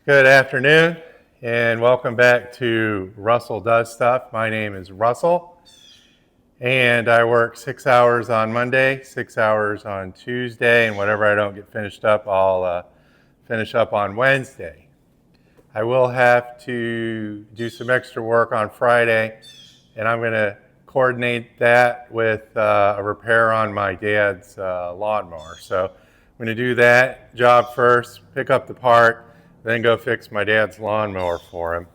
Good afternoon, and welcome back to Russell Does Stuff. My name is Russell, and I work 6 hours on Monday, 6 hours on Tuesday, and whatever I don't get finished up, I'll finish up on Wednesday. I will have to do some extra work on Friday, and I'm going to coordinate that with a repair on my dad's lawnmower. So I'm going to do that job first, pick up the part, then go fix my dad's lawnmower for him.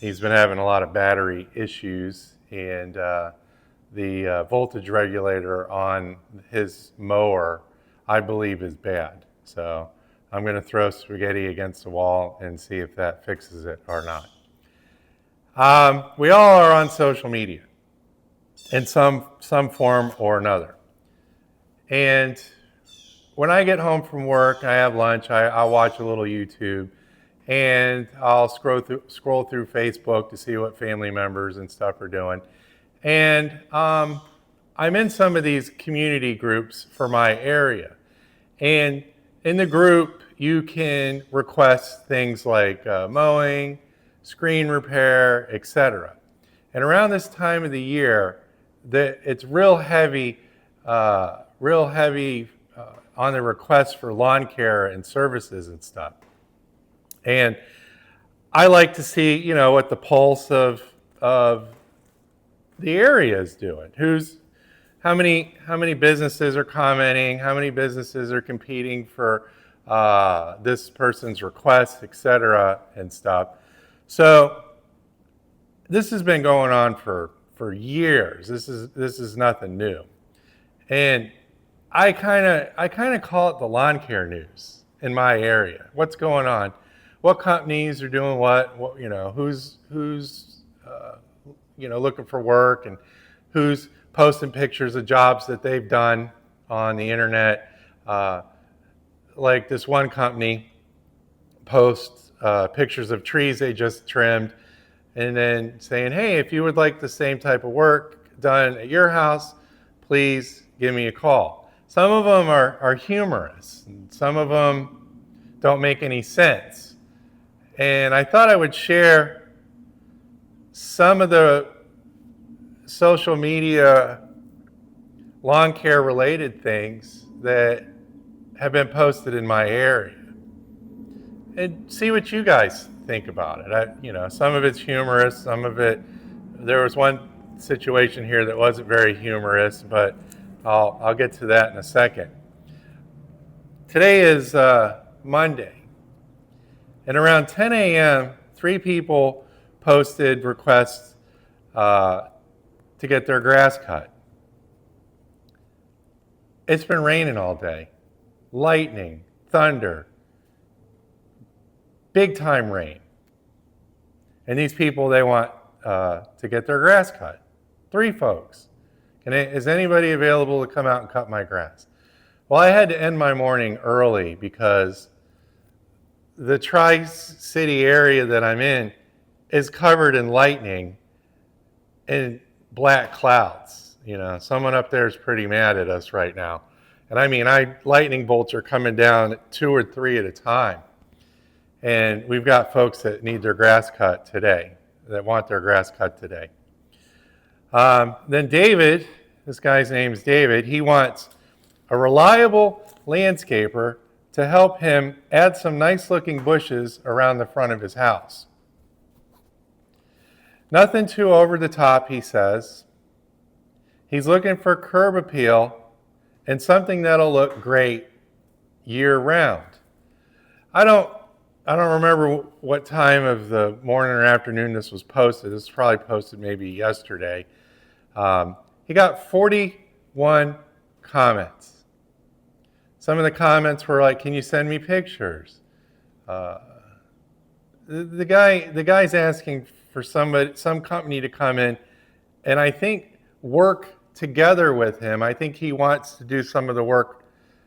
He's been having a lot of battery issues, and the voltage regulator on his mower, I believe, is bad. So I'm going to throw spaghetti against the wall and see if that fixes it or not. We all are on social media in some form or another. And when I get home from work, I have lunch, I'll watch a little YouTube, and I'll scroll through Facebook to see what family members and stuff are doing. And I'm in some of these community groups for my area. And in the group, you can request things like mowing, screen repair, etc. And around this time of the year, it's real heavy on the requests for lawn care and services and stuff. And I like to see, what the pulse of the area is doing. How many businesses are commenting? How many businesses are competing for this person's request, etc. and stuff. So this has been going on for years. This is nothing new, and I kind of call it the lawn care news in my area. What's going on? What companies are doing what? Who's looking for work, and who's posting pictures of jobs that they've done on the internet. Like this one company posts pictures of trees they just trimmed, and then saying, hey, if you would like the same type of work done at your house, please give me a call. Some of them are humorous, and some of them don't make any sense. And I thought I would share some of the social media lawn care related things that have been posted in my area, and see what you guys think about it. Some of it's humorous, some of it, there was one situation here that wasn't very humorous, but I'll get to that in a second. Today is Monday, and around 10 a.m., 3 people posted requests to get their grass cut. It's been raining all day. Lightning, thunder, big time rain. And these people, they want to get their grass cut. 3 folks. Is anybody available to come out and cut my grass? Well, I had to end my morning early because the Tri-City area that I'm in is covered in lightning and black clouds. Someone up there is pretty mad at us right now. And I mean, lightning bolts are coming down 2 or 3 at a time. And we've got folks that need their grass cut today, that want their grass cut today. Then David, this guy's name is David, he wants a reliable landscaper to help him add some nice looking bushes around the front of his house. Nothing too over the top, he says. He's looking for curb appeal and something that'll look great year round. I don't remember what time of the morning or afternoon this was posted. This was probably posted maybe yesterday. He got 41 comments. Some of the comments were like, can you send me pictures? The guy's asking for some company to come in, and I think work together with him. I think he wants to do some of the work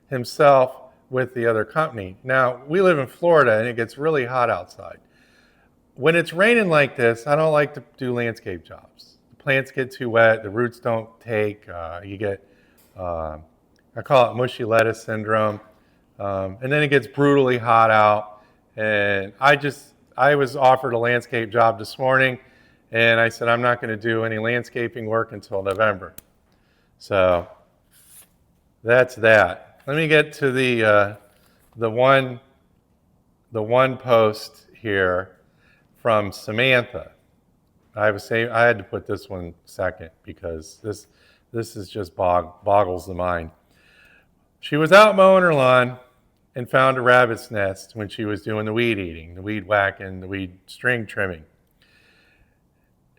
himself with the other company. Now, we live in Florida, and it gets really hot outside. When it's raining like this, I don't like to do landscape jobs. The plants get too wet, the roots don't take, you get, I call it mushy lettuce syndrome. And then it gets brutally hot out. And I was offered a landscape job this morning, and I said, I'm not going to do any landscaping work until November. So that's that. Let me get to the one post here from Samantha. I had to put this one second because this is just boggles the mind. She was out mowing her lawn and found a rabbit's nest when she was doing the weed eating, the weed whacking, the weed string trimming.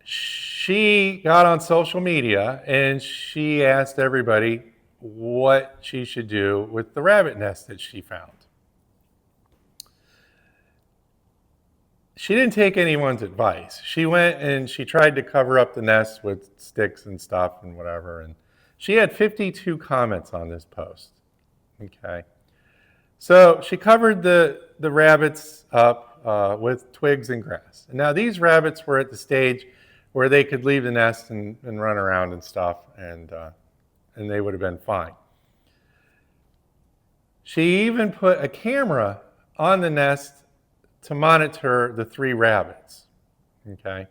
She got on social media and she asked everybody what she should do with the rabbit nest that she found. She didn't take anyone's advice. She went and she tried to cover up the nest with sticks and stuff and whatever. And she had 52 comments on this post. Okay. So she covered the rabbits up with twigs and grass. And now these rabbits were at the stage where they could leave the nest and run around and stuff, and they would have been fine. She even put a camera on the nest to monitor the 3 rabbits, okay?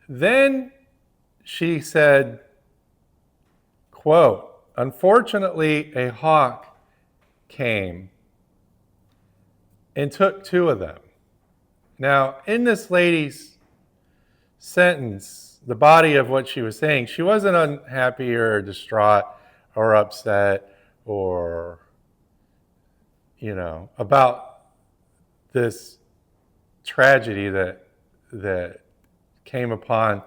Then she said, quote, unfortunately, a hawk came and took 2 of them. Now, in this lady's sentence, the body of what she was saying, she wasn't unhappy or distraught or upset or, about this tragedy that came upon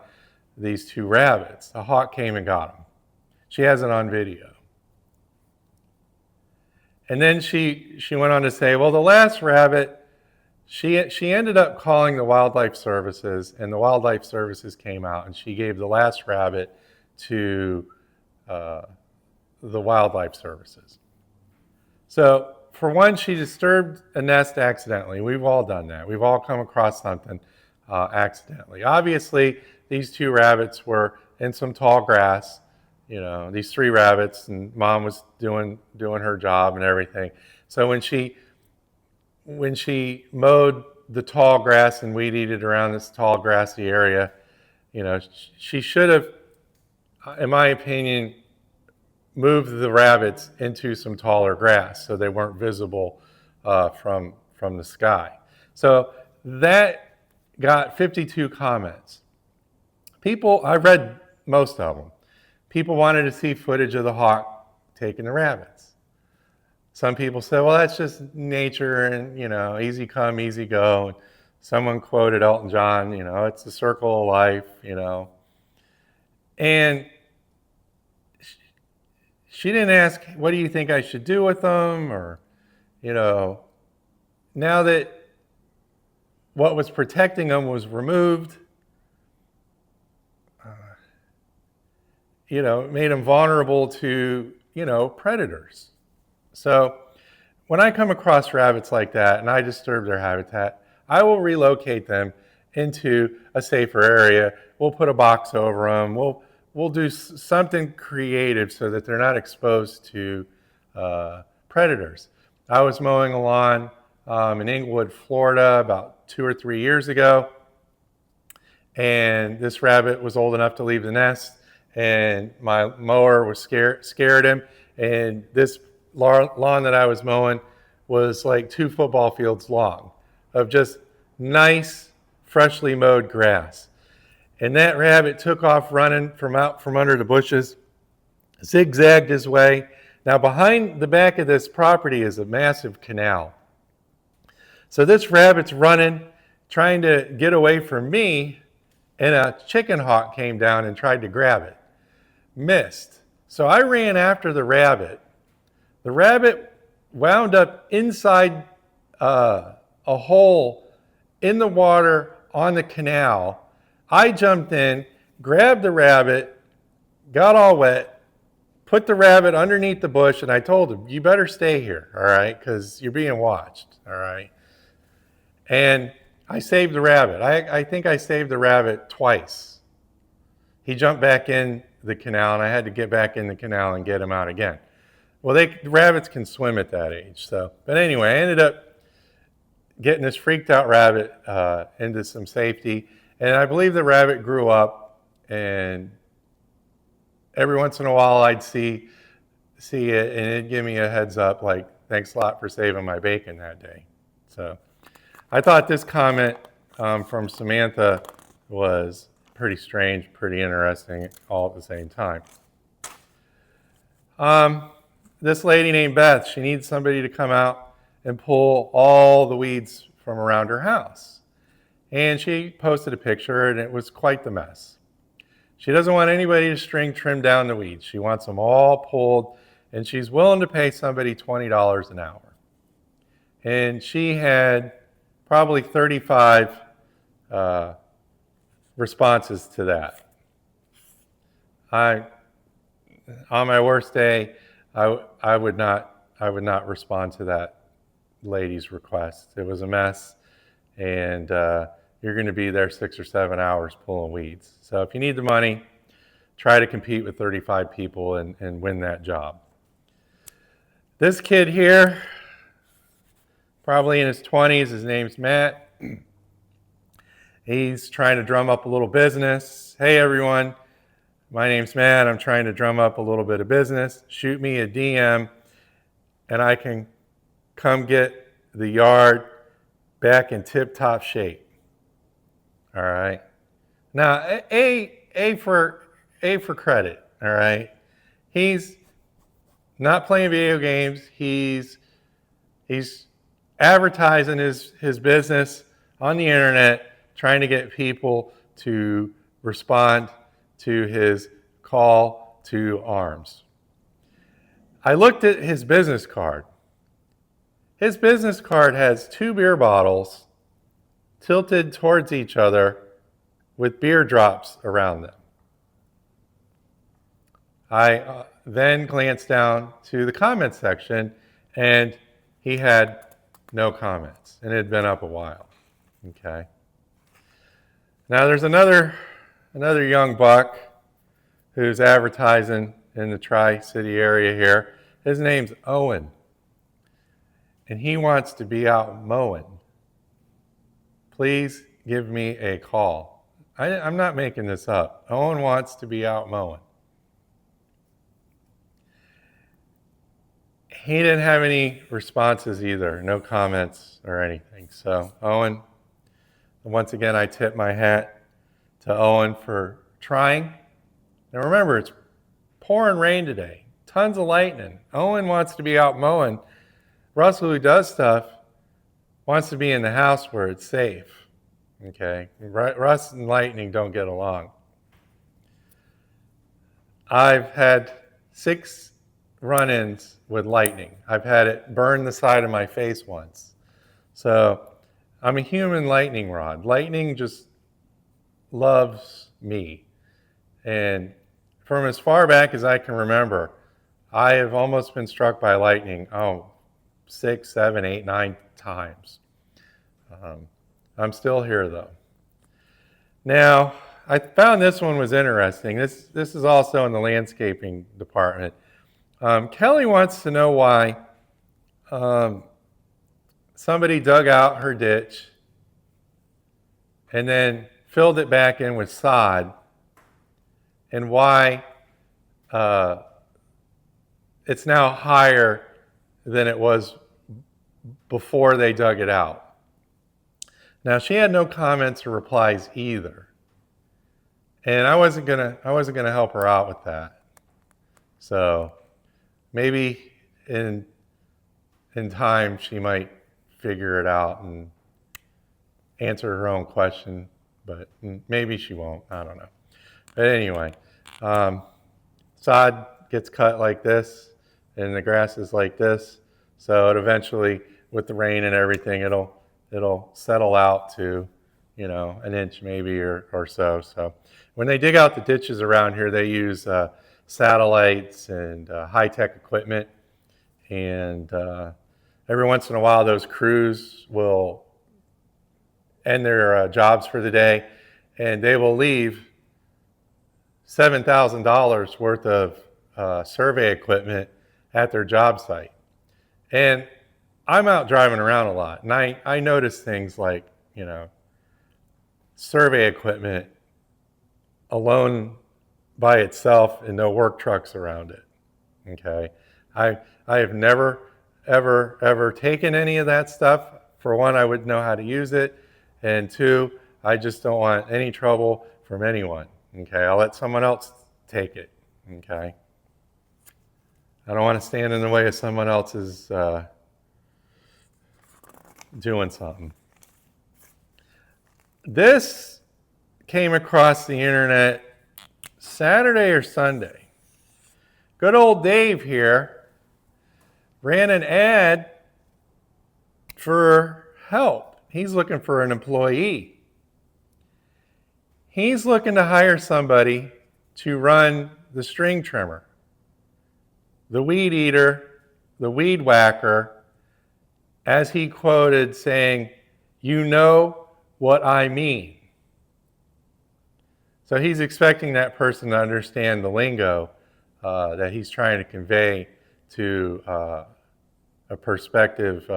these 2 rabbits. A hawk came and got them. She has it on video. And then she went on to say, well, the last rabbit, she ended up calling the Wildlife Services, and the Wildlife Services came out, and she gave the last rabbit to the Wildlife Services. So, for one, she disturbed a nest accidentally. We've all done that. We've all come across something accidentally. Obviously, these 2 rabbits were in some tall grass. These 3 rabbits, and Mom was doing her job and everything. So when she mowed the tall grass and weed eated around this tall grassy area, she should have, in my opinion, moved the rabbits into some taller grass so they weren't visible from the sky. So that got 52 comments. I read most of them. People wanted to see footage of the hawk taking the rabbits. Some people said, well, that's just nature and, easy come, easy go. And someone quoted Elton John, it's the circle of life, And she didn't ask, what do you think I should do with them? Or, now that what was protecting them was removed, it made them vulnerable to, predators. So when I come across rabbits like that and I disturb their habitat, I will relocate them into a safer area. We'll put a box over them. We'll do something creative so that they're not exposed to predators. I was mowing a lawn in Inglewood, Florida about 2 or 3 years ago, and this rabbit was old enough to leave the nest, and my mower was scared him, and this lawn that I was mowing was like 2 football fields long of just nice, freshly mowed grass. And that rabbit took off running from out from under the bushes, zigzagged his way. Now behind the back of this property is a massive canal. So this rabbit's running, trying to get away from me, and a chicken hawk came down and tried to grab it. Missed. So I ran after the rabbit. The rabbit wound up inside a hole in the water on the canal. I jumped in, grabbed the rabbit, got all wet, put the rabbit underneath the bush, and I told him, you better stay here, all right, because you're being watched, all right? And I saved the rabbit. I think I saved the rabbit twice. He jumped back in the canal, and I had to get back in the canal and get him out again. Well, rabbits can swim at that age. So, but anyway, I ended up getting this freaked out rabbit into some safety. And I believe the rabbit grew up, and every once in a while I'd see it, and it'd give me a heads up like, thanks a lot for saving my bacon that day. So I thought this comment from Samantha was pretty strange, pretty interesting all at the same time. This lady named Beth, she needs somebody to come out and pull all the weeds from around her house. And she posted a picture, and it was quite the mess. She doesn't want anybody to trim down the weeds. She wants them all pulled, and she's willing to pay somebody $20 an hour. And she had probably 35 responses to that. On my worst day, I would not respond to that lady's request. It was a mess, and you're going to be there 6 or 7 hours pulling weeds. So if you need the money, try to compete with 35 people and win that job. This kid here, probably in his 20s, his name's Matt. He's trying to drum up a little business. Hey everyone, my name's Matt. I'm trying to drum up a little bit of business. Shoot me a DM and I can come get the yard back in tip-top shape. All right. Now, A for credit. All right. He's not playing video games. He's advertising his business on the internet, trying to get people to respond to his call to arms. I looked at his business card. His business card has 2 beer bottles tilted towards each other with beer drops around them. I then glanced down to the comments section, and he had no comments, and it had been up a while. Okay. Now there's another young buck who's advertising in the Tri-City area here. His name's Owen, and he wants to be out mowing. Please give me a call. I'm not making this up. Owen wants to be out mowing. He didn't have any responses either, no comments or anything. So Owen, once again, I tip my hat to Owen for trying. Now remember, it's pouring rain today, tons of lightning. Owen wants to be out mowing. Russell, who does stuff, wants to be in the house where it's safe. Okay, Russ and lightning don't get along. I've had 6 run-ins with lightning. I've had it burn the side of my face once. So I'm a human lightning rod. Lightning just loves me. And from as far back as I can remember, I have almost been struck by lightning, 6, 7, 8, 9 times. I'm still here though. Now, I found this one was interesting. This is also in the landscaping department. Kelly wants to know why somebody dug out her ditch and then filled it back in with sod, and why it's now higher than it was before they dug it out. Now, she had no comments or replies either, and I wasn't gonna help her out with that. So maybe in time she might figure it out and answer her own question, but maybe she won't. I don't know. But anyway, sod gets cut like this, and the grass is like this. So it eventually, with the rain and everything, it'll settle out to, an inch maybe or so. So when they dig out the ditches around here, they use satellites and high-tech equipment. And every once in a while, those crews will end their jobs for the day, and they will leave $7,000 worth of survey equipment at their job site. And I'm out driving around a lot, and I notice things like, survey equipment alone by itself and no work trucks around it. Okay, I have never ever taken any of that stuff. For one, I wouldn't know how to use it, and two, I just don't want any trouble from anyone. Okay, I'll let someone else take it. Okay, I don't want to stand in the way of someone else's doing something. This came across the internet Saturday or Sunday. Good old Dave here ran an ad for help. He's looking for an employee. He's looking to hire somebody to run the string trimmer, the weed eater, the weed whacker, as he quoted saying, "You know what I mean." So he's expecting that person to understand the lingo that he's trying to convey to a prospective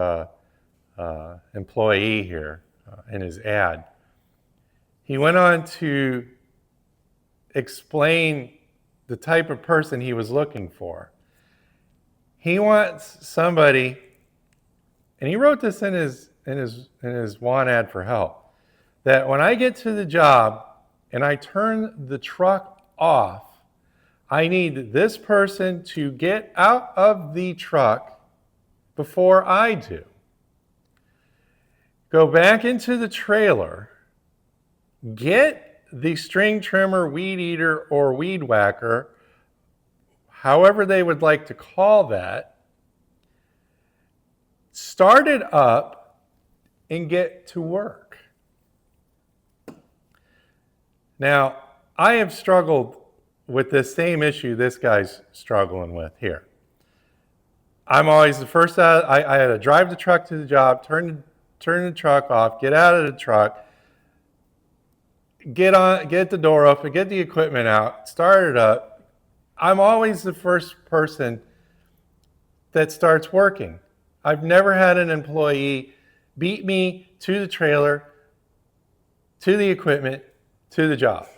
employee here in his ad. He went on to explain the type of person he was looking for. He wants somebody, and he wrote this in his want ad for help, that when I get to the job and I turn the truck off, I need this person to get out of the truck before I do. Go back into the trailer, get the string trimmer, weed eater, or weed whacker, however they would like to call that, start it up and get to work. Now, I have struggled with this same issue this guy's struggling with here. I'm always the first out. I had to drive the truck to the job, turn the truck off, get out of the truck, get the door open, get the equipment out, start it up. I'm always the first person that starts working. I've never had an employee beat me to the trailer, to the equipment, to the job.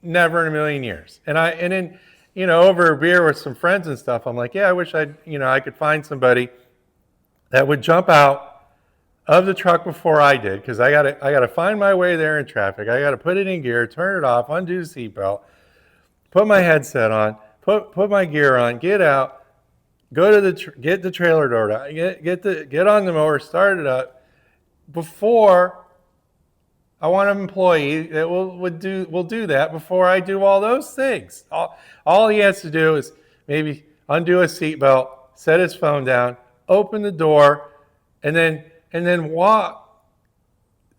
Never in a million years. And then, over a beer with some friends and stuff, I'm like, yeah, I wish I could find somebody that would jump out of the truck before I did, because I gotta find my way there in traffic. I gotta put it in gear, turn it off, undo the seatbelt, put my headset on, put my gear on, get out, go to get the trailer door down, get on the mower, start it up before. I want an employee that will do that before I do all those things. All he has to do is maybe undo a seatbelt, set his phone down, open the door, and then walk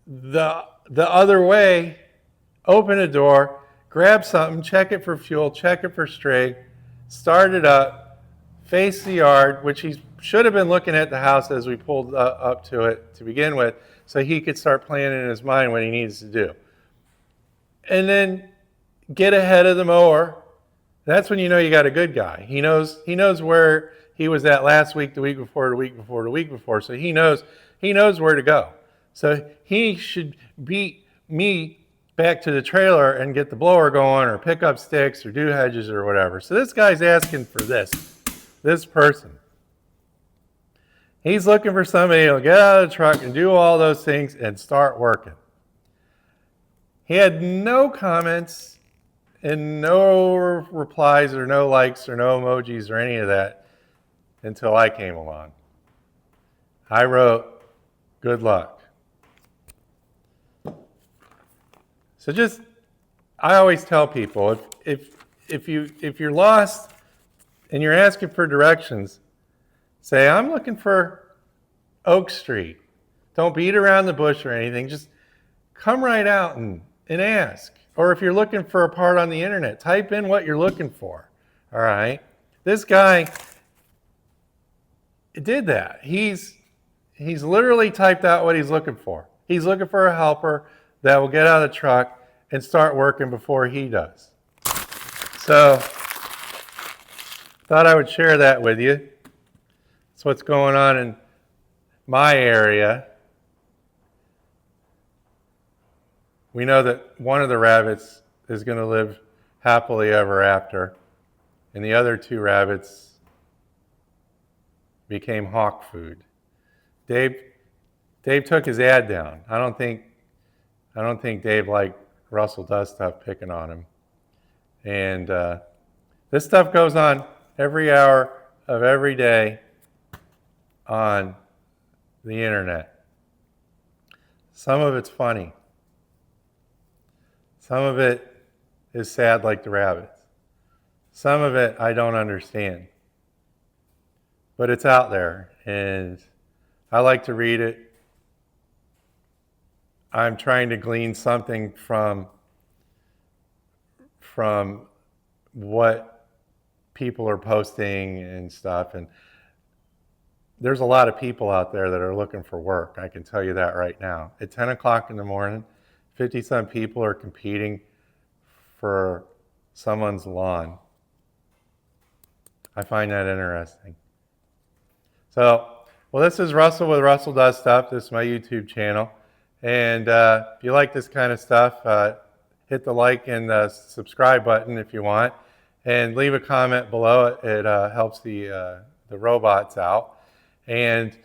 the other way, open the door, grab something, check it for fuel, check it for string, start it up, face the yard, which he should have been looking at the house as we pulled up to it to begin with, so he could start planning in his mind what he needs to do. And then get ahead of the mower. That's when you know you got a good guy. He knows where he was at last week, the week before, the week before, the week before. So he knows where to go. So he should beat me back to the trailer and get the blower going, or pick up sticks, or do hedges, or whatever. So this guy's asking for this person. He's looking for somebody who'll get out of the truck and do all those things and start working. He had no comments and no replies or no likes or no emojis or any of that until I came along. I wrote, "Good luck." So I always tell people, if you're lost and you're asking for directions, say, "I'm looking for Oak Street." Don't beat around the bush or anything. Just come right out and ask. Or if you're looking for a part on the internet, type in what you're looking for. All right? This guy did that. He's literally typed out what he's looking for. He's looking for a helper that will get out of the truck and start working before he does. So thought I would share that with you. That's what's going on in my area. We know that one of the rabbits is going to live happily ever after, and the other 2 rabbits became hawk food. Dave took his ad down. I don't think Dave liked Russell Does Stuff picking on him. And this stuff goes on every hour of every day on the internet. Some of it's funny. Some of it is sad like the rabbits. Some of it I don't understand. But it's out there, and I like to read it. I'm trying to glean something from what people are posting and stuff. And there's a lot of people out there that are looking for work. I can tell you that right now. At 10 o'clock in the morning, 50-some people are competing for someone's lawn. I find that interesting. So, well, this is Russell with Russell Does Stuff. This is my YouTube channel. And if you like this kind of stuff, hit the like and subscribe button if you want. And leave a comment below. It helps the robots out. And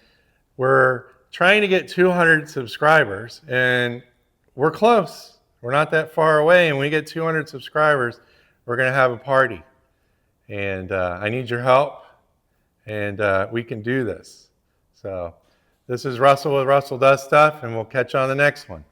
we're trying to get 200 subscribers. And we're close. We're not that far away. And when we get 200 subscribers, we're going to have a party. And I need your help. And we can do this. So this is Russell with Russell Does Stuff, and we'll catch you on the next one.